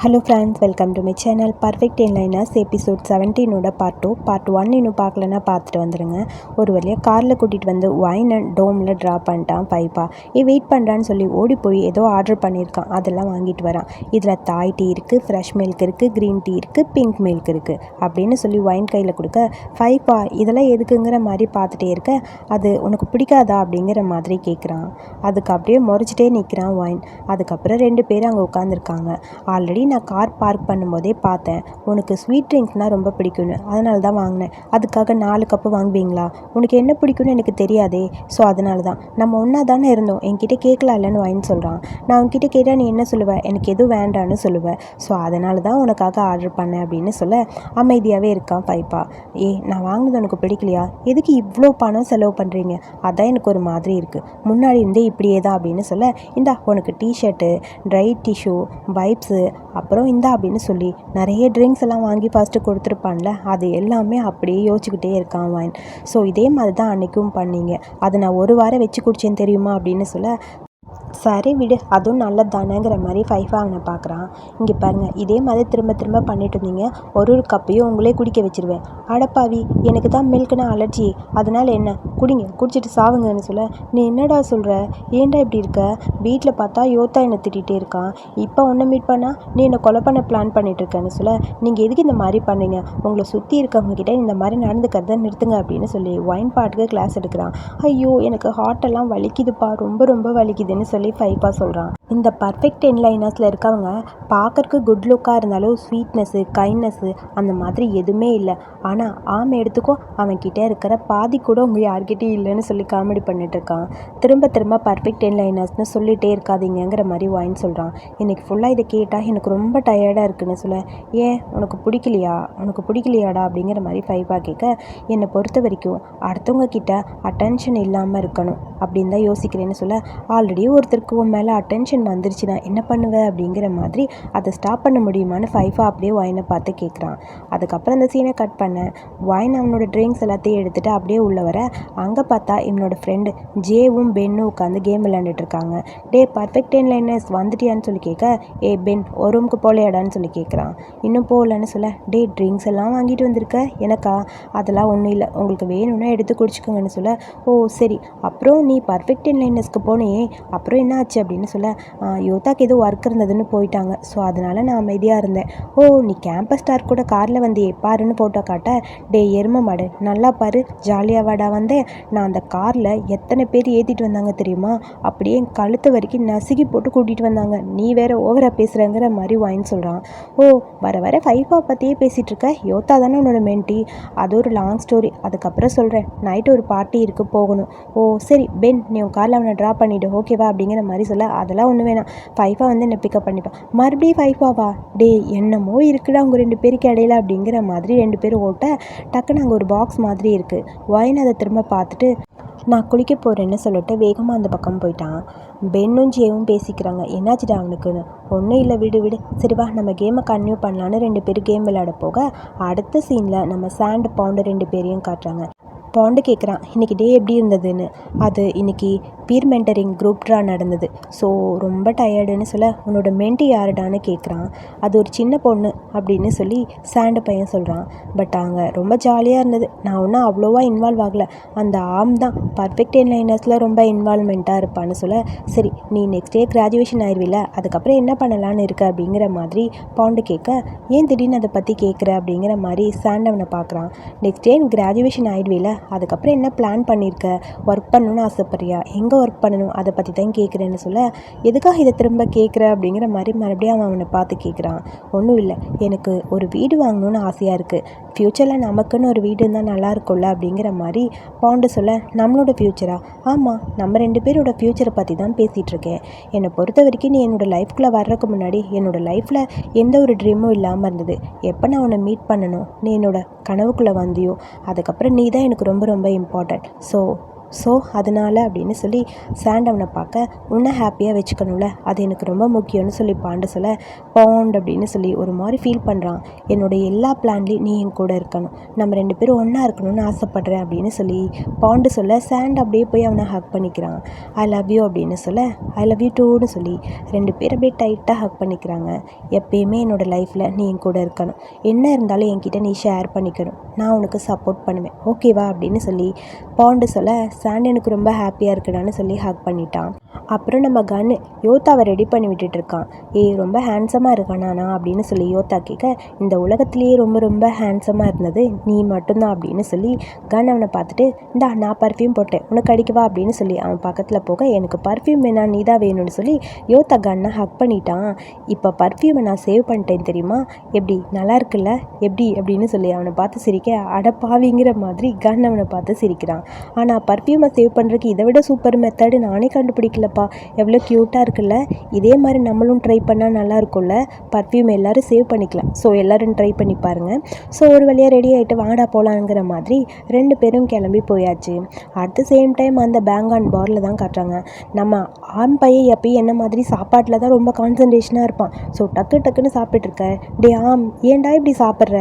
Hello friends, welcome to my channel. Perfect inliners episode 17ஓட part 2. Part 1 இன்னும் பார்க்கலன்னா பார்த்துட்டு வந்துடுங்க. ஒரு வழியாக காரில் கூட்டிகிட்டு வந்து வைன் அண்ட் டோமில் ட்ராப் பண்ணிட்டான் பைப்பா. வெயிட் பண்ணுறான்னு சொல்லி ஓடி போய் ஏதோ ஆர்டர் பண்ணியிருக்கான், அதெல்லாம் வாங்கிட்டு வரான். இதில் தாய் டீ இருக்குது, ஃப்ரெஷ் மில்க் இருக்குது, க்ரீன் டீ இருக்குது, பிங்க் மில்க் இருக்குது அப்படின்னு சொல்லி வைன் கையில் கொடுக்க, பைப்பா இதெல்லாம் எதுக்குங்கிற மாதிரி பார்த்துட்டே இருக்க, அது உனக்கு பிடிக்காதா அப்படிங்கிற மாதிரி கேட்குறான். அதுக்கு அப்படியே முறைச்சிட்டே நிற்கிறான் வைன். அதுக்கப்புறம் 2 பேரும் அங்கே உட்காந்துருக்காங்க. ஆல்ரெடி நான் கார் பார்க் பண்ணும்போதே பார்த்தேன், உனக்கு ஸ்வீட் ட்ரிங்க்ஸ்னால் ரொம்ப பிடிக்கும்னு, அதனால தான் வாங்கினேன். அதுக்காக 4 கப்பு வாங்குவீங்களா? உனக்கு என்ன பிடிக்கும்னு எனக்கு தெரியாதே. ஸோ அதனால தான். நம்ம ஒன்றா தானே இருந்தோம், என்கிட்ட கேட்கலாம் இல்லைன்னு வைன் சொல்கிறான். நான் உன்கிட்ட கேட்டால் நீ என்ன சொல்லுவேன்? எனக்கு எதுவும் வேண்டான்னு சொல்லுவேன். ஸோ அதனால தான் உனக்காக ஆர்டர் பண்ணேன் அப்படின்னு சொல்ல அமைதியாகவே இருக்கான் பைப்பா. நான் வாங்கினது உனக்கு பிடிக்கலையா? எதுக்கு இவ்வளோ பணம் செலவு பண்ணுறீங்க? அதான் எனக்கு ஒரு மாதிரி இருக்குது. முன்னாடி இருந்தே இப்படியே தான் அப்படின்னு சொல்ல, இந்தா உனக்கு டிஷர்ட்டு, ட்ரை டிஷ்யூ, வைப்ஸு, அப்புறம் இந்தா அப்படின்னு சொல்லி நிறைய ட்ரிங்க்ஸ் எல்லாம் வாங்கி ஃபஸ்ட்டு கொடுத்துருப்பான்ல, அது எல்லாமே அப்படியே யோசிச்சுக்கிட்டே இருக்கான் வைன். ஸோ இதே மாதிரி தான் அன்றைக்கும் பண்ணீங்க, அதை நான் 1 வாரம் வச்சு குடிச்சேன் தெரியுமா அப்படின்னு சொல்ல, சரி விடு, அதுவும் நல்லது தானேங்கிற மாதிரி ஃபைஃபா அவனை பார்க்குறான். இங்கே பாருங்கள், இதே மாதிரி திரும்ப திரும்ப பண்ணிட்டு இருந்தீங்க, ஒரு கப்பையும் உங்களே குடிக்க வச்சுருவேன். அடப்பாவி, எனக்கு தான் மில்க்னா அலர்ஜி, அதனால் என்ன, குடிங்க, குடிச்சிட்டு சாவுங்கன்னு சொல்ல, நீ என்னடா சொல்கிற? ஏன்டா இப்படி இருக்க? வீட்டில் பார்த்தா யோத்தா என்னை திட்டிகிட்டே இருக்கான், இப்போ உன்னை மீட் பண்ணால் நீ என்னை கொலை பண்ண பிளான் பண்ணிகிட்ருக்கேன்னு சொல்ல, நீங்கள் எதுக்கு இந்த மாதிரி பண்ணீங்க? உங்களை சுற்றி இருக்கவங்க கிட்டே இந்த மாதிரி நடந்துக்கிறத நிறுத்துங்க அப்படின்னு சொல்லி வைன் பாட்டுக்கு கிளாஸ் எடுக்கிறான். ஐயோ, எனக்கு ஹார்ட்டெல்லாம் வலிக்குதுப்பா, ரொம்ப ரொம்ப வலிக்குதுன்னு சொல்லி ஃபைப்பா சொல்கிறான். இந்த பர்ஃபெக்ட் இன்லைனர்ஸில் இருக்கவங்க பார்க்கறக்கு குட் லுக்காக இருந்தாலும் ஸ்வீட்னஸ்ஸு, கைண்ட்னஸ்ஸு அந்த மாதிரி எதுவுமே இல்லை. ஆனால் ஆமை எடுத்துக்கோ, அவன்கிட்ட இருக்கிற பாதி கூட உங்கள் யார்கிட்டையும் இல்லைன்னு சொல்லி காமெடி பண்ணிட்டுருக்கான். திரும்ப திரும்ப பர்ஃபெக்ட் இன்லைனர்ஸ்னு சொல்லிகிட்டே இருக்காதீங்கிற மாதிரி வைன் சொல்கிறான். இன்றைக்கி ஃபுல்லாக இதை கேட்டால் எனக்கு ரொம்ப டயர்டாக இருக்குன்னு சொல்ல, ஏன் உனக்கு பிடிக்கலையா? உனக்கு பிடிக்கலையாடா அப்படிங்கிற மாதிரி ஃபைப்பா கேட்க, என்னை பொறுத்த வரைக்கும் அடுத்தவங்க கிட்ட அட்டென்ஷன் இல்லாமல் இருக்கணும் அப்படின்னு தான் யோசிக்கிறேன்னு சொல்ல, ஆல்ரெடி ஒருத்தருக்கு உன் மேலே அட்டென்ஷன் வந்துருச்சுன்னா என்ன பண்ணுவேன் அப்படிங்கிற மாதிரி அதை ஸ்டாப் பண்ண முடியுமான்னு ஃபைஃபா அப்படியே வைனை பார்த்து கேட்குறான். அதுக்கப்புறம் அந்த சீனை கட் பண்ண வைன் அவனோட ட்ரிங்க்ஸ் எல்லாத்தையும் எடுத்துகிட்டு அப்படியே உள்ள வர, அங்கே பார்த்தா இவனோட ஃப்ரெண்டு ஜேவும் பென்னும் உட்காந்து கேம் விளையாண்டுட்டு இருக்காங்க. டே பர்ஃபெக்ட் இன்லைனர்ஸ் வந்துட்டியான்னு சொல்லி கேட்க, பென் ஒரு ரூமுக்கு போகலையாடான்னு சொல்லி கேட்குறான். இன்னும் போகலன்னு சொல்ல, டே ட்ரிங்க்ஸ் எல்லாம் வாங்கிட்டு வந்திருக்க, எனக்கா? அதெல்லாம் ஒன்றும் இல்லை, உங்களுக்கு வேணும்னா எடுத்து குடிச்சுக்கோங்கன்னு சொல்ல, ஓ சரி, அப்புறம் நீ பர்ஃபெக்ட் இன்லைனர்ஸ்க்கு போனியே, அப்புறம் என்ன ஆச்சு அப்படின்னு சொல்ல, யோதாக்கு ஏதோ ஒர்க் இருந்ததுன்னு போயிட்டாங்க, ஸோ அதனால் நான் அமைதியாக இருந்தேன். ஓ, நீ கேம்பஸ் ஸ்டார் கூட காரில் வந்து பாருன்னு ஃபோட்டோ காட்ட, டே எரும மாடு, நல்லா பாரு, ஜாலியாக வாடா வந்தேன். நான் அந்த காரில் எத்தனை பேர் ஏற்றிட்டு வந்தாங்க தெரியுமா? அப்படியே என் கழுத்து வரைக்கும் நசுக்கி போட்டு கூட்டிகிட்டு வந்தாங்க. நீ வேற ஓவராக பேசுகிறேங்கிற மாதிரி வைன் சொல்கிறான். ஓ, வர வர ஃபைஃபா பற்றியே பேசிகிட்டு இருக்க, யோதா தானே உன்னோட மென்டி? அது ஒரு லாங் ஸ்டோரி, அதுக்கப்புறம் சொல்கிறேன். நைட்டு ஒரு பார்ட்டி இருக்குது, போகணும். ஓ சரி பென், நீ உன் காரில் அவனை ட்ராப் பண்ணிவிடு, ஓகேவா அப்படிங்கிற மாதிரி சொல்ல, அதெல்லாம் ஒன்று வேணாம், ஃபைஃபா வந்து என்னை பிக்கப் பண்ணிப்பான். மறுபடியும் ஃபைஃபாவா? டே என்னமோ இருக்குடா உங்கள் 2 பேருக்கு இடையில அப்படிங்கிற மாதிரி 2 பேரும் ஓட்ட, டக்குன்னு அங்கே ஒரு பாக்ஸ் மாதிரி இருக்குது. வைன் அதை திரும்ப பார்த்துட்டு, நான் குளிக்க போகிறேன்னு சொல்லிட்டு வேகமாக அந்த பக்கம் போயிட்டான். பென்னும் ஜேவும் பேசிக்கிறாங்க. என்னாச்சுடா அவனுக்குன்னு? ஒன்றும் இல்லை, விடு விடு, சரி வா நம்ம கேமை கன்டினியூ பண்ணலான்னு 2 பேரும் கேம் விளையாட போக, அடுத்த சீனில் நம்ம சாண்ட் பாண்டு 2 பேரையும் காட்டுறாங்க. பாண்டு கேட்குறான், இன்றைக்கி டே எப்படி இருந்ததுன்னு. அது இன்றைக்கி பீர் மென்டரிங் குரூப் ட்ரா நடந்தது, ஸோ ரொம்ப டயர்டுன்னு சொல்ல, உன்னோட மென்டி யாருடான்னு கேட்குறான். அது ஒரு சின்ன பொண்ணு அப்படின்னு சொல்லி சாண்டு பையன் சொல்கிறான். பட் அங்கே ரொம்ப ஜாலியாக இருந்தது, நான் ஒன்றும் அவ்வளோவா இன்வால்வ் ஆகலை. அந்த ஆம் தான் பர்ஃபெக்ட் இன்லைனர்ஸில் ரொம்ப இன்வால்வ்மெண்ட்டாக இருப்பான்னு சொல்ல, சரி நீ நெக்ஸ்ட் டே கிராஜுவேஷன் ஆயிடுவில்ல, அதுக்கப்புறம் என்ன பண்ணலான்னு இருக்க அப்படிங்கிற மாதிரி பாண்டு கேட்க, ஏன் திடீர்னு அதை பற்றி கேட்குற அப்படிங்கிற மாதிரி சாண்ட் அவனை பார்க்குறான். நெக்ஸ்ட் டே கிராஜுவேஷன் ஆயிடுவில்ல, அதுக்கப்புறம் என்ன பிளான் பண்ணியிருக்க? ஒர்க் பண்ணணும்னு ஆசைப்பட்றியா? எங்கே ஒர்க் பண்ணணும் அதை பற்றி தான் கேட்குறேன்னு சொல்ல, எதுக்காக இதை திரும்ப கேட்குற அப்படிங்கிற மாதிரி மறுபடியும் அவனை பார்த்து கேட்குறான். ஒன்றும் இல்லை, எனக்கு ஒரு வீடு வாங்கணும்னு ஆசையாக இருக்குது, ஃப்யூச்சரில் நமக்குன்னு ஒரு வீடு இருந்தால் நல்லா இருக்கும்ல அப்படிங்கிற மாதிரி பாண்டு சொல்ல, நம்மளோட ஃப்யூச்சரா? ஆமாம், நம்ம 2 பேரோட ஃப்யூச்சரை பற்றி தான் பேசிகிட்ருக்கேன். என்னை பொறுத்த வரைக்கும் நீ என்னோடய லைஃப்குள்ளே வர்றதுக்கு முன்னாடி என்னோடய லைஃப்பில் எந்த ஒரு ட்ரீமும் இல்லாமல் இருந்தது. எப்போ நான் உன்னை மீட் பண்ணணும், நீ என்னோடய கனவுக்குள்ளே வந்தியோ, அதுக்கப்புறம் நீ தான் எனக்கு ரொம்ப ரொம்ப இம்பார்ட்டன்ட். ஸோ ஸோ அதனால் அப்படின்னு சொல்லி சாண்ட் அவனை பார்க்க உன்னை ஹாப்பியாக வச்சுக்கணும்ல, அது எனக்கு ரொம்ப முக்கியம்னு சொல்லி பாண்டு சொல்ல, பாண்ட் அப்படின்னு சொல்லி ஒரு மாதிரி ஃபீல் பண்ணுறான். என்னுடைய எல்லா பிளான்லேயும் நீ என் கூட இருக்கணும், நம்ம 2 பேரும் ஒன்றா இருக்கணும்னு ஆசைப்பட்றேன் அப்படின்னு சொல்லி பாண்டு சொல்ல, சாண்ட் அப்படியே போய் அவனை ஹக் பண்ணிக்கிறான். ஐ லவ் யூ அப்படின்னு சொல்ல, ஐ லவ் யூ டூன்னு சொல்லி 2 பேர் அப்படியே டைட்டாக ஹக் பண்ணிக்கிறாங்க. எப்பயுமே என்னோடய லைஃப்பில் நீ என் கூட இருக்கணும், என்ன இருந்தாலும் என்கிட்ட நீ ஷேர் பண்ணிக்கணும், நான் உனக்கு சப்போர்ட் பண்ணுவேன், ஓகேவா அப்படின்னு சொல்லி பாண்டு சொல்ல, சாண்ட் எனக்கு ரொம்ப ஹாப்பியாக இருக்குடான்னு சொல்லி ஹக் பண்ணிட்டான். அப்புறம் நம்ம கன்னு யோத்தாவை ரெடி பண்ணி விட்டுட்டு இருக்கான். ஏய் ரொம்ப ஹேண்ட்ஸமாக இருக்கானா அப்படின்னு சொல்லி யோத்தா கேட்க, இந்த உலகத்திலேயே ரொம்ப ரொம்ப ஹேண்ட்ஸமாக இருந்தது நீ மட்டும்தான் அப்படின்னு சொல்லி கன் அவனை பார்த்துட்டு, இந்தா நான் பர்ஃப்யூம் போட்டேன் உனக்கு அடிக்கவா அப்படின்னு சொல்லி அவன் பக்கத்தில் போக, எனக்கு பர்ஃப்யூம் வேணா நீ தான் வேணும்னு சொல்லி யோத்தா கன்னை ஹக் பண்ணிட்டான். இப்போ பர்ஃப்யூமை நான் சேவ் பண்ணிட்டேன் தெரியுமா, எப்படி நல்லா இருக்குல்ல எப்படி அப்படின்னு சொல்லி அவனை பார்த்து சிரிக்க, அடப்பாவிங்கிற மாதிரி கன் அவனை பார்த்து சிரிக்கிறான். ஆனால் பர்ஃப்யூமை சேவ் பண்ணுறதுக்கு இதை விட சூப்பர் மெத்தடு நானே கண்டுபிடிக்கலப்பா, எவ்வளோ க்யூட்டாக இருக்குல்ல, இதே மாதிரி நம்மளும் ட்ரை பண்ணால் நல்லா இருக்கும்ல, பர்ஃப்யூம் எல்லோரும் சேவ் பண்ணிக்கலாம், ஸோ எல்லோரும் ட்ரை பண்ணி பாருங்கள். ஸோ ஒரு வழியாக ரெடி ஆகிட்டு வாடா போகலாங்கிற மாதிரி 2 பேரும் கிளம்பி போயாச்சு. அட் த சேம் டைம் அந்த பேங் ஆன் பாரில் தான் காட்டுறாங்க. நம்ம ஆண் பையன் எப்பயும் என்ன மாதிரி சாப்பாட்டில் தான் ரொம்ப கான்சன்ட்ரேஷனாக இருப்பான். ஸோ டக்கு டக்குன்னு சாப்பிட்டுருக்க, டே ஆம் ஏன்டா இப்படி சாப்பிட்ற,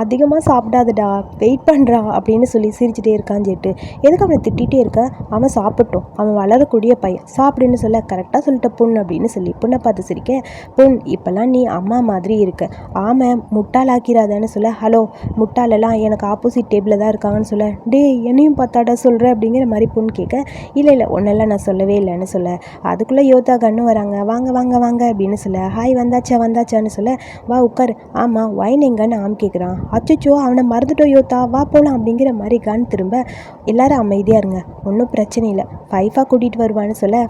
அதிகமாக சாப்பிடாதடா வெயிட் பண்ணுறா அப்படின்னு சொல்லி சிரிச்சுட்டே இருக்கான் ஜெட்டு. எதுக்கு அவனை திட்டிகிட்டே இருக்க, அவன் சாப்பிட்டோம், அவன் வளரக்கூடிய பையன், சாப்பிடுன்னு சொல்ல, கரெக்டாக சொல்லிட்ட புண் அப்படின்னு சொல்லி புண்ணை பார்த்து சிரிக்க, புண் இப்போல்லாம் நீ அம்மா மாதிரி இருக்க, ஆமாம் முட்டாளாக்கிறாதான்னு சொல்ல, ஹலோ முட்டாளெல்லாம் எனக்கு ஆப்போசிட் டேபிளில் தான் இருக்காங்கன்னு சொல்ல, டே என்னையும் பார்த்தாடா சொல்கிற அப்படிங்கிற மாதிரி புண் கேட்க, இல்லை ஒன்னெல்லாம் நான் சொல்லவே இல்லைன்னு சொல்ல, அதுக்குள்ளே யோத்தா கண்ணு வராங்க, வாங்க வாங்க வாங்க அப்படின்னு சொல்ல, ஹாய் வந்தாச்சான்னு சொல்ல, வா உட்கார், ஆமாம் வைன் எங்கன்னு ஆம் கேட்குறான். அச்சோ அவனை மறந்துட்டோம் யோத்தா, வா போகலாம் அப்படிங்கிற மாதிரி கன் திரும்ப, எல்லாரும் அமைதியாக இருங்க ஒன்றும் பிரச்சனை இல்லை, ஃபைஃபா கூட்டிகிட்டு வருவான்னு சொல்ல,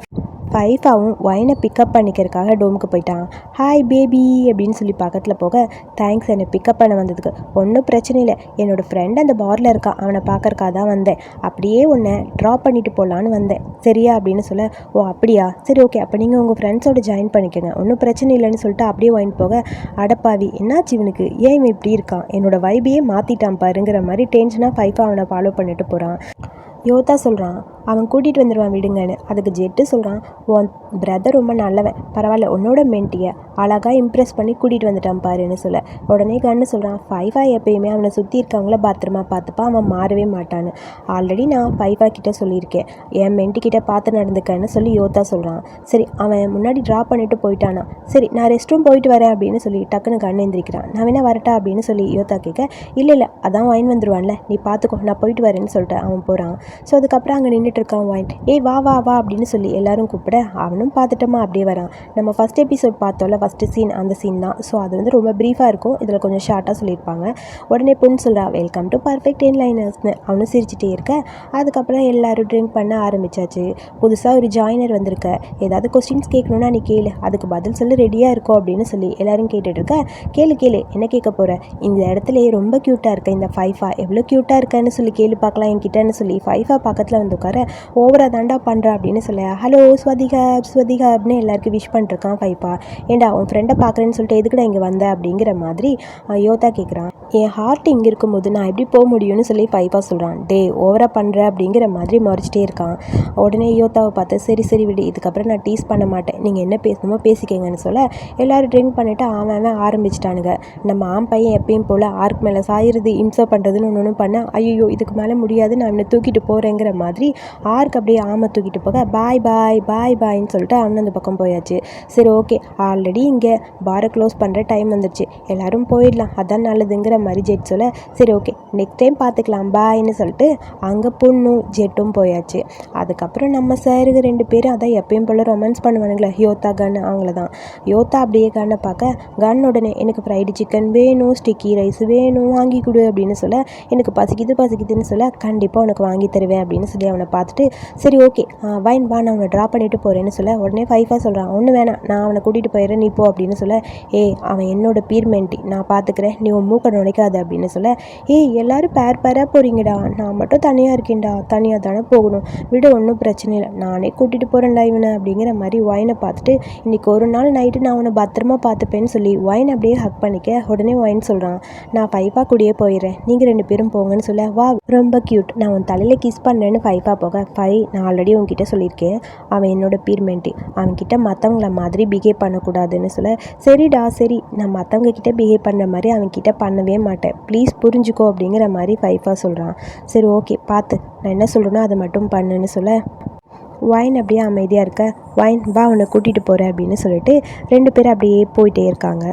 ஃபைஃபாவும் ஒயினை பிக்கப் பண்ணிக்கிறதுக்காக டோமுக்கு போயிட்டான். ஹாய் பேபி அப்படின்னு சொல்லி பக்கத்தில் போக, தேங்க்ஸ் என்னை பிக்கப் பண்ண வந்ததுக்கு, ஒன்றும் பிரச்சனை இல்லை, என்னோடய ஃப்ரெண்ட் அந்த பாரில் இருக்கான், அவனை பார்க்கறக்காக தான் வந்தேன், அப்படியே உன்னை ட்ராப் பண்ணிட்டு போகலான்னு வந்தேன் சரியா அப்படின்னு சொல்ல, ஓ அப்படியா சரி ஓகே, அப்போ நீங்கள் உங்கள் ஃப்ரெண்ட்ஸோடு ஜாயின் பண்ணிக்கோங்க ஒன்றும் பிரச்சனை இல்லைன்னு சொல்லிட்டு அப்படியே ஒயின் போக, அடப்பாவி என்னாச்சு இவனுக்கு, ஏன் இவன் இப்படி இருக்கான், என்னோடய வைபையே மாற்றிட்டான் பாருங்கிற மாதிரி டென்ஷனாக ஃபைஃபா அவனை ஃபாலோ பண்ணிட்டு போகிறான். யோத்தா சொல்கிறான் அவன் கூட்டிகிட்டு வந்துடுவான் விடுங்கன்னு. அதுக்கு ஜெட்டு சொல்கிறான், உன் பிரதர் ரொம்ப நல்லவன், பரவாயில்ல உன்னோட மென்ட்டியை அழகாக இம்ப்ரெஸ் பண்ணி கூட்டிகிட்டு வந்துட்டான் பாருன்னு சொல்ல, உடனே கண்ணு சொல்கிறான், ஃபைஃபா எப்பயுமே அவனை சுற்றி இருக்கவங்கள பத்திரமா பார்த்துப்பா, அவன் மாறவே மாட்டான்னு, ஆல்ரெடி நான் ஃபைஃபா கிட்டே சொல்லியிருக்கேன், என் மென்ட்டிக்கிட்ட பார்த்து நடந்துக்கன்னு சொல்லி யோத்தா சொல்கிறான். சரி அவன் முன்னாடி ட்ராப் பண்ணிட்டு போயிட்டானா, சரி நான் ரெஸ்ட் ரூம் போயிட்டு வரேன் அப்படின்னு சொல்லி டக்குன்னு கண்ணு எந்திரிக்கிறான். நான் வேணா வரட்டா அப்படின்னு சொல்லி யோத்தா கேட்க, இல்லை அதான் வாயின் வந்துடுவான்ல நீ பார்த்துக்கோ நான் போயிட்டு வரேன்னு சொல்லிட்டு அவன் போகிறான். ஸோ அதுக்கப்புறம் அங்கே நின்றுட்டு இருக்கான் வாயின், ஏய் வா வா வா அப்படின்னு சொல்லி எல்லாரும் கூப்பிட, அவனும் பார்த்துட்டோமா அப்படியே வரான். நம்ம ஃபஸ்ட் எபிசோட் பார்த்தோம்ல ஃபஸ்ட்டு சீன், அந்த சீன் தான். ஸோ அது வந்து ரொம்ப ப்ரீஃபாக இருக்கும், இதில் கொஞ்சம் ஷார்ட்டாக சொல்லியிருப்பாங்க. உடனே பொண்ணு சொல்கிறா, வெல்கம் டு பர்ஃபெக்ட் என்லைனர்ஸ்னு, அவனும் சிரிச்சிட்டே இருக்க. அதுக்கப்புறம் எல்லோரும் ட்ரிங்க் பண்ண ஆரம்பித்தாச்சு. புதுசாக ஒரு ஜாயினர் வந்திருக்க, ஏதாவது கொஸ்டின்ஸ் கேட்கணுன்னா நீ கேளு, அதுக்கு பதில் சொல்லி ரெடியாக இருக்கும் அப்படின்னு சொல்லி எல்லோரும் கேட்டுட்ருக்க. கேளு என்ன கேட்க போகிற, இந்த இடத்துல ரொம்ப க்யூட்டாக இருக்க இந்த ஃபைஃபா எவ்வளோ க்யூட்டாக இருக்கன்னு சொல்லி கேளு பார்க்கலாம் என்கிட்டன்னு சொல்லி ஃபைஃபா பக்கத்தில் வந்து உட்கார, ஓவராக தாண்டா பண்ணுறா அப்படின்னு சொல்ல, ஹலோ ஸ்வதிகா அப்படின்னு எல்லாருக்கும் விஷ் பண்ணிருக்கான் ஃபைஃபா. ஏண்டா உன் ஃப்ரெண்டை பார்க்குறேன்னு சொல்லிட்டு எதுக்குடா இங்கே வந்த அப்படிங்கிற மாதிரி யோத்தா கேட்குறான். என் ஹார்ட் இங்கே இருக்கும்போது நான் எப்படி போக முடியும்னு சொல்லி ஃபைஃபா சொல்கிறான். டே ஓவராக பண்ணுற அப்படிங்கிற மாதிரி மறைச்சிட்டே இருக்கான். உடனே யோத்தாவை பார்த்து, சரி விடு, இதுக்கப்புறம் நான் டீஸ் பண்ண மாட்டேன், நீங்கள் என்ன பேசணுமோ பேசிக்கங்கன்னு சொல்ல, எல்லோரும் ட்ரிங்க் பண்ணிவிட்டு அவன் ஆரம்பிச்சிட்டானுங்க. நம்ம ஆம் பையன் எப்பயும் போல் ஆர்க் மேலே சாயிறது இம்சை பண்ணுறதுன்னு ஒன்று பண்ண, ஐயோ இதுக்கு மேலே முடியாது நான் அவனை தூக்கிட்டு போகிறேங்கிற மாதிரி ஆர்க் அப்படியே ஆமை தூக்கிட்டு போக, பாய் பாய்ன்னு சொல்லிட்டு அவன் அந்த பக்கம் போயாச்சு. சரி ஓகே, ஆல்ரெடி இங்கே பாரை க்ளோஸ் பண்ணுற டைம் வந்துடுச்சு, எல்லோரும் போயிடலாம் அதான் நல்லதுங்கிற மாதிரி ஜெட் சொல்ல, சரி ஓகே நெக்ஸ்ட் டைம் பார்த்துக்கலாம் பாய்ன்னு சொல்லிட்டு அங்கே பொண்ணும் ஜெட்டும் போயாச்சு. அதுக்கப்புறம் நம்ம சாருக்கு 2 பேரும் அதான் எப்பயும் போல் ரொமான்ஸ் பண்ணுவானுங்களே, யோத்தா கன் அவங்கள தான். யோத்தா அப்படியே கண்ணை பார்க்க, கன் உடனே எனக்கு ஃப்ரைடு சிக்கன் வேணும், ஸ்டிக்கி ரைஸ் வேணும், வாங்கி கொடு அப்படின்னு சொல்ல, எனக்கு பசிக்குதுன்னு சொல்ல, கண்டிப்பாக உனக்கு வாங்கி தருவேன் அப்படின்னு சொல்லி அவனை பார்த்துட்டு, சரி ஓகே வைன் வா நான் அவனை ட்ராப் பண்ணிவிட்டு போகிறேன்னு சொல்ல, உடனே ஃபைஃபா சொல்கிறான், ஒன்று வேணாம் நான் அவனை கூட்டிகிட்டு போயிடுறேன் நீ போ அப்படின்னு சொல்ல, அவன் என்னோட பீர் மென்ட்டி நான் பார்த்துக்கிறேன், நீ உன் மூக்கை முறைக்காது அப்படின்னு சொல்ல, ஏய் எல்லாரும் பேராக போகிறீங்கடா, நான் மட்டும் தனியாக இருக்கேன்டா, தனியாக தானே போகணும், விட ஒன்றும் பிரச்சனை இல்லை, நானே கூட்டிகிட்டு போகிறேன்டா இவனை அப்படிங்கிற மாதிரி ஒயினை பார்த்துட்டு, இன்றைக்கி ஒரு நாள் நைட்டு நான் உன்னை பத்திரமா பார்த்துப்பேன்னு சொல்லி ஒயின் அப்படியே ஹக் பண்ணிக்க. உடனே ஒயின் சொல்கிறான், நான் ஃபைஃபா கூடயே போயிடுறேன், நீங்கள் 2 பேரும் போங்கன்னு சொல்ல, வா ரொம்ப க்யூட், நான் உன் தலையில் கிஸ் பண்ணுறேன்னு ஃபைஃபா போக, நான் ஆல்ரெடி உன்கிட்ட சொல்லியிருக்கேன், அவன் என்னோட பீர்மெண்ட்டி, அவன்கிட்ட மற்றவங்கள மாதிரி பிஹேவ் பண்ணக்கூடாதுன்னு சொல்ல, சரிடா சரி, நான் மற்றவங்க கிட்டே பிஹேவ் பண்ணுற மாதிரி அவன்கிட்ட பண்ணவே மாட்டேன், ப்ளீஸ் புரிஞ்சுக்கோ அப்படிங்கிற மாதிரி ஃபைஃபா சொல்கிறான். சரி ஓகே பார்த்து, நான் என்ன சொல்கிறேனோ அதை மட்டும் பண்ணுன்னு சொல்ல, ஒயின் அப்படியே அமைதியாக இருக்க, ஒயின் வா உன்னை கூட்டிகிட்டு போகிறேன் அப்படின்னு சொல்லிட்டு 2 பேரும் அப்படியே போயிட்டே இருக்காங்க.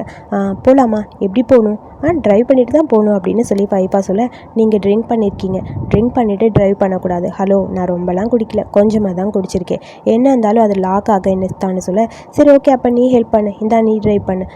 போகலாமா, எப்படி போகணும், ட்ரைவ் பண்ணிட்டு தான் போகணும் அப்படின்னு சொல்லி ஃபைஃபா சொல்ல, நீங்கள் ட்ரிங்க் பண்ணியிருக்கீங்க, ட்ரிங்க் பண்ணிவிட்டு ட்ரைவ் பண்ணக்கூடாது, ஹலோ நான் ரொம்பலாம் குடிக்கல, கொஞ்சமாக தான் குடிச்சிருக்கேன், என்ன இருந்தாலும் அது லாக் ஆக என்னத்தான்னு சொல்ல, சரி ஓகே அப்போ நீ ஹெல்ப் பண்ணு, இந்தா நீ ட்ரைவ் பண்ணு,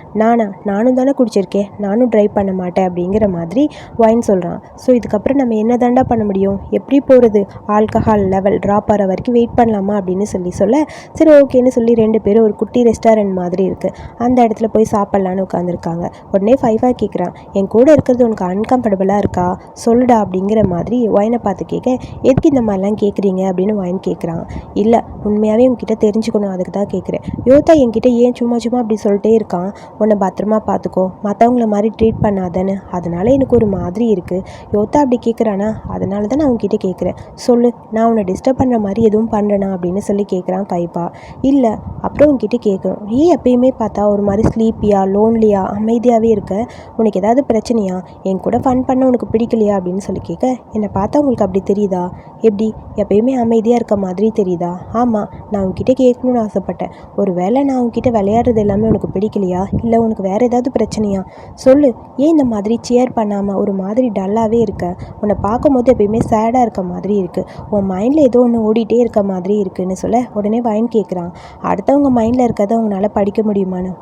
நானும் தானே குடிச்சிருக்கேன், நானும் ட்ரைவ் பண்ண மாட்டேன் அப்படிங்கிற மாதிரி ஒயின் சொல்கிறான். ஸோ இதுக்கப்புறம் நம்ம என்ன தாண்டா பண்ண முடியும், எப்படி போகிறது, ஆல்கஹால் லெவல் ட்ராப் ஆகிற வரைக்கும் வெயிட் பண்ணலாமா அப்படின்னு சொல்ல, சரி ஓகேன்னு சொல்லி 2 பேரும் ஒரு குட்டி ரெஸ்டாரண்ட் மாதிரி இருக்குது, அந்த இடத்துல போய் சாப்பிட்லான்னு உட்காந்துருக்காங்க. உடனே ஃபைஃபா கேட்குறான், என் கூட இருக்கிறது உனக்கு அன்கம்ஃபர்டபுளாக இருக்கா சொல்லுடா அப்படிங்கிற மாதிரி ஒயினை பார்த்து கேட்க, எதுக்கு இந்த மாதிரிலாம் கேட்குறீங்க அப்படின்னு ஒயின் கேட்குறான். இல்லை உண்மையாகவே உங்ககிட்ட தெரிஞ்சுக்கணும், அதுக்கு தான் கேட்குறேன், யோதா என்கிட்ட ஏன் சும்மா அப்படி சொல்லிட்டே இருக்கான், உன்னை பத்திரமா பார்த்துக்கோ, மற்றவங்கள மாதிரி ட்ரீட் பண்ணாதன்னு, அதனால எனக்கு ஒரு மாதிரி இருக்குது, யோதா அப்படி கேட்குறானா, அதனால தான் நான் உங்ககிட்ட கேட்குறேன், சொல்லு நான் உன்னை டிஸ்டர்ப் பண்ணுற மாதிரி எதுவும் பண்ணுறேனா அப்படின்னு சொல்லி கேட்குறான் ஃபைஃபா. இல்லை அப்புறம் உங்ககிட்ட கேட்கணும், ஏன் எப்பயுமே பார்த்தா ஒரு மாதிரி ஸ்லீப்பியா லோன்லியா அமைதியாகவே இருக்க, உனக்கு ஏதாவது பிரச்சனையா, என் கூட ஃபன் பண்ண உனக்கு பிடிக்கலையா அப்படின்னு சொல்லி கேட்க, என்னை பார்த்தா உங்களுக்கு அப்படி தெரியுதா, எப்படி எப்பயுமே அமைதியாக இருக்க மாதிரி தெரியுதா, ஆமாம் நான் உங்ககிட்ட கேட்கணும்னு ஆசைப்பட்டேன், ஒரு வேளை நான் உங்ககிட்ட விளையாடுறது எல்லாமே உனக்கு பிடிக்கலையா, இல்லை உனக்கு வேறு ஏதாவது பிரச்சனையா, சொல்லு, ஏன் இந்த மாதிரி சேர் பண்ணாமல் ஒரு மாதிரி டல்லாகவே இருக்க, உன்னை பார்க்கும்போது எப்பயுமே சேடாக இருக்க மாதிரி இருக்குது, உன் மைண்டில் ஏதோ ஒன்று ஓடிட்டே இருக்க மாதிரி இருக்குன்னு சொல்ல, உடனே வயன் கேட்குறான், அடுத்தவங்க மைண்டில் இருக்கிறத அவங்களால படிக்க முடியுமான்னு,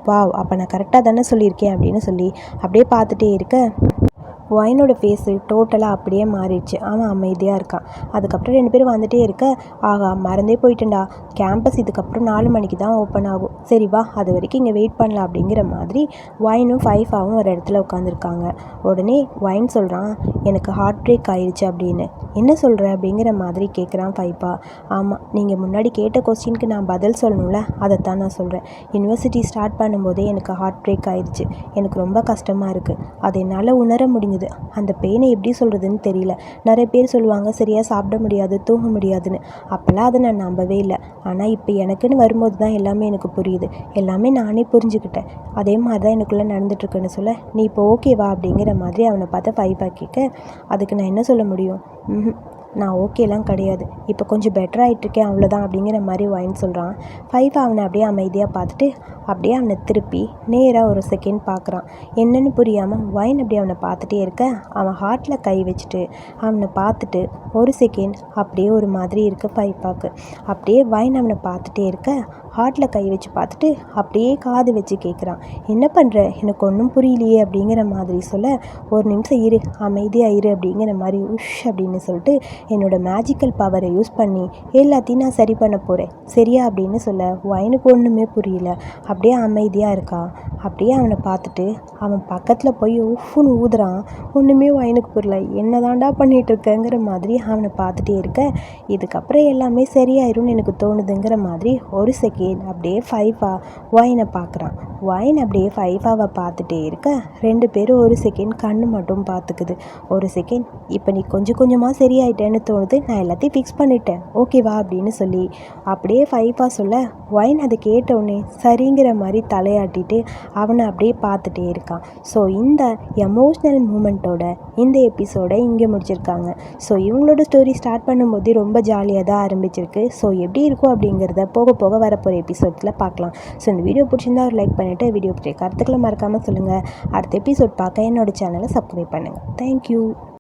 அப்போ நான் கரெக்டாக தானே சொல்லியிருக்கேன் அப்படின்னு சொல்லி அப்படியே பார்த்துட்டே இருக்க, ஒயினோட ஃபேஸு டோட்டலாக அப்படியே மாறிடுச்சு, அவன் அமைதியாக இருக்கான். அதுக்கப்புறம் 2 பேரும் வந்துகிட்டே இருக்க, ஆகா மறந்தே போயிட்டேன்டா, கேம்பஸ் இதுக்கப்புறம் 4 மணிக்கு தான் ஓப்பன் ஆகும், சரி வா அது வரைக்கும் இங்கே வெயிட் பண்ணலாம் அப்படிங்கிற மாதிரி ஒயினும் ஃபைஃபாவும் ஒரு இடத்துல உட்காந்துருக்காங்க. உடனே ஒயின் சொல்கிறான், எனக்கு ஹார்ட் பிரேக் ஆயிடுச்சு அப்படின்னு, என்ன சொல்கிற அப்படிங்கிற மாதிரி கேட்குறான் ஃபைஃபா. ஆமாம் நீங்கள் முன்னாடி கேட்ட கொஸ்டினுக்கு நான் பதில் சொல்லணும்ல, அதைத்தான் நான் சொல்கிறேன், யூனிவர்சிட்டி ஸ்டார்ட் பண்ணும்போதே எனக்கு ஹார்ட் பிரேக் ஆயிடுச்சு, எனக்கு ரொம்ப கஷ்டமாக இருக்குது, அதை என்னால் உணர முடியுது, அந்த பெயினை எப்படி சொல்கிறதுன்னு தெரியல, நிறைய பேர் சொல்லுவாங்க சரியாக சாப்பிட முடியாது தூங்க முடியாதுன்னு, அப்போல்லாம் அதை நான் நம்பவே இல்லை, ஆனால் இப்போ எனக்குன்னு வரும்போது தான் எல்லாமே எனக்கு புரியுது, எல்லாமே நானே புரிஞ்சுக்கிட்டேன், அதே மாதிரி தான் எனக்குள்ளே நடந்துட்டுருக்குன்னு சொல்ல, நீ இப்போ ஓகேவா அப்படிங்கிற மாதிரி அவனை பார்த்து ஃபைஃபா கேட்க, அதுக்கு நான் என்ன சொல்ல முடியும், நான் ஓகேலாம் கிடையாது, இப்போ கொஞ்சம் பெட்டராகிட்ருக்கேன் அவ்வளோதான் அப்படிங்கிற மாதிரி ஒயின் சொல்கிறான். ஃபைஃபா அவனை அப்படியே அமைதியாக பார்த்துட்டு அப்படியே அவனை திருப்பி நேராக ஒரு செகண்ட் பார்க்குறான். என்னென்னு புரியாமல் ஒயின் அப்படியே அவனை பார்த்துட்டே இருக்க, அவன் ஹார்ட்டில் கை வச்சுட்டு அவனை பார்த்துட்டு ஒரு செகண்ட் அப்படியே ஒரு மாதிரி இருக்க ஃபைஃபாக்கு. அப்படியே ஒயின் அவனை பார்த்துட்டே இருக்க, ஹார்ட்டில் கை வச்சு பார்த்துட்டு அப்படியே காது வச்சு கேட்குறான், என்ன பண்ணுற, எனக்கு ஒன்றும் புரியலையே அப்படிங்கிற மாதிரி சொல்ல, ஒரு நிமிஷம் இரு, அமைதியாக இரு அப்படிங்கிற மாதிரி உஷ் அப்படின்னு சொல்லிட்டு என்னோடய மேஜிக்கல் பவரை யூஸ் பண்ணி எல்லாத்தையும் நான் சரி பண்ண போகிறேன் சரியா அப்படின்னு சொல்ல, ஒயினுக்கு ஒன்றுமே புரியல, அப்படியே அமைதியாக இருக்கா. அப்படியே அவனை பார்த்துட்டு அவன் பக்கத்தில் போய் உஃப்னு ஊதுறான். ஒன்றுமே ஒயினுக்கு புரியல, என்ன தாண்டா பண்ணிகிட்டு இருக்கேங்கிற மாதிரி அவனை பார்த்துட்டே இருக்க, இதுக்கப்புறம் எல்லாமே சரியாயிரும்னு எனக்கு தோணுதுங்கிற மாதிரி ஒரு செகண்ட் அப்படியே ஃபைஃபா ஒயினை பார்க்குறான். ஒயின் அப்படியே ஃபைஃபாவை பார்த்துட்டே இருக்க, 2 பேரும் ஒரு செகண்ட் கண்ணு மட்டும் பார்த்துக்குது. ஒரு செகண்ட், இப்போ நீ கொஞ்சம் கொஞ்சமாக சரியாயிட்டேன்னு தோணுது, நான் எல்லாத்தையும் ஃபிக்ஸ் பண்ணிட்டேன் ஓகேவா அப்படின்னு சொல்லி அப்படியே ஃபைஃபா சொல்ல, ஒயின் அதை கேட்டவுடனே சரிங்கிற மாதிரி தலையாட்டிட்டு அவனை அப்படியே பார்த்துட்டே இருக்கான். ஸோ இந்த எமோஷ்னல் மூமெண்ட்டோட இந்த எபிசோடை இங்கே முடிச்சிருக்காங்க. ஸோ இவங்களோட ஸ்டோரி ஸ்டார்ட் பண்ணும்போது ரொம்ப ஜாலியாக தான் ஆரம்பிச்சிருக்கு. ஸோ எப்படி இருக்கும் அப்படிங்கிறத போக போக வரப்போகிற எபிசோட்ஸில் பார்க்கலாம். ஸோ இந்த வீடியோ பிடிச்சிருந்தா ஒரு லைக் பண்ணிவிட்டு வீடியோ பற்றிய கருத்துக்களை மறக்காமல் சொல்லுங்கள். அடுத்த எபிசோட் பார்க்க என்னோடய சேனலை சப்ஸ்கிரைப் பண்ணுங்கள். தேங்க்யூ.